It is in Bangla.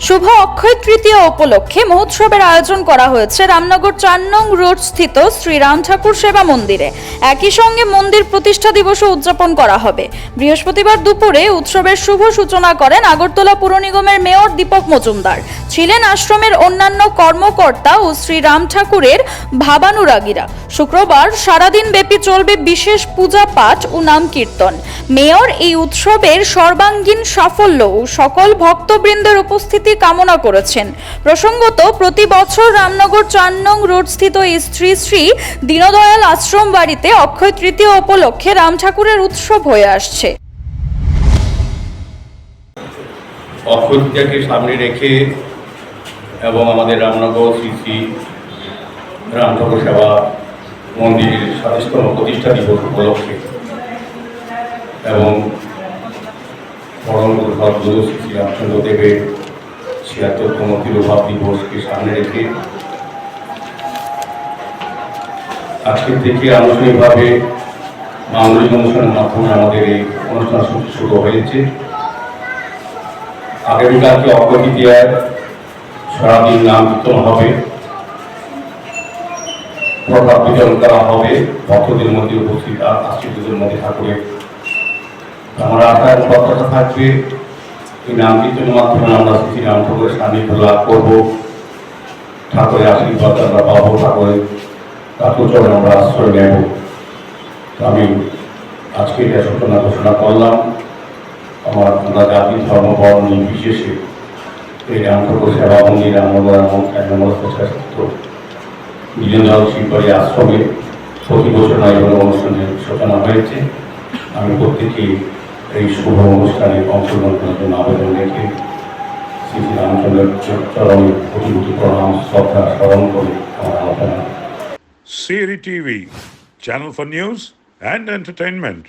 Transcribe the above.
শুভ অক্ষয় তৃতীয়া উপলক্ষে মহোৎসবের আয়োজন করা হয়েছে রামনগর 4 নং রোড স্থিত শ্রী রাম ঠাকুর সেবা মন্দিরে। একই সঙ্গে মন্দির প্রতিষ্ঠা দিবসও উদযাপন করা হবে। বৃহস্পতিবার দুপুরে উৎসবের শুভ সূচনা করেন আগরতলা পুর নিগমের মেয়র দীপক মজুমদার। ছিলেন আশ্রমের অন্যান্য কর্মকর্তা ও শ্রী রাম ঠাকুরের ভাবানুরাগীরা। শুক্রবার সারাদিন ব্যাপী চলবে বিশেষ পূজা পাঠ ও নাম কীর্তন। মেয়র এই উৎসবের সর্বাঙ্গীন সাফল্য ও সকল ভক্তবৃন্দের উপস্থিতি কামনা করেছেন। প্রসঙ্গত, প্রতি বছর রামনগর 4 নং রোড স্থিত শ্রী শ্রী দীনদয়াল আশ্রম বাড়িতে অক্ষয় তৃতীয়া উপলক্ষে রাম ঠাকুরের উৎসব হয়ে আসছে। অক্ষয় তৃতীয়াকে সামনে রেখে এবং আমাদের রামনগর শ্রী শ্রী রাম ঠাকুর সেবা মন্দিরের 27তম প্রতিষ্ঠা দিবস উপলক্ষে এবং পরম গুরু শ্রী শ্রী রামচন্দ্র দেবের 76তম তিরোভাব দিবসকে সামনে রেখে আজকে থেকে আনুষ্ঠানিকভাবে মাঙ্গলিক অনুষ্ঠানের মাধ্যমে আমাদের এই অনুষ্ঠান শুরু হয়েছে। আগামীকালকে অক্ষয় তৃতীয়ার সারাদিন নাম কীর্তন হবে, প্রসাদ বিতরণ করা হবে ভক্তদের মধ্যে, উপস্থিত আশ্রিতদের মধ্যে ঠাকুরের। আমার আশা এবং প্রত্যাশা থাকবে এই নাম কীর্তনের মাধ্যমে আমরা শ্রী রাম ঠাকুরের সান্নিধ্য লাভ করবো, ঠাকুরের আশীর্বাদ আমরা পাবো, ঠাকুরের চরণে আমরা আশ্রয় নেব। আমি আজকে এটা সূচনা ঘোষণা করলাম। আমরা জাতি ধর্ম বর্ণ নির্বিশেষে এই রাম ঠাকুর সেবা মন্দির রামনগর দীনদয়াল শিববাড়ি আশ্রমে প্রতি বছর এইভাবে অনুষ্ঠানের সূচনা হয়েছে। আমি প্রত্যেকে এই শুভ অনুষ্ঠানে অংশগ্রহণ করার জন্য আবেদন রেখে শ্রী শ্রী রামচন্দ্রের চরণে কোটি প্রণাম শ্রদ্ধা স্মরণ করে আমার আলোচনা। CRI TV, channel for news and entertainment.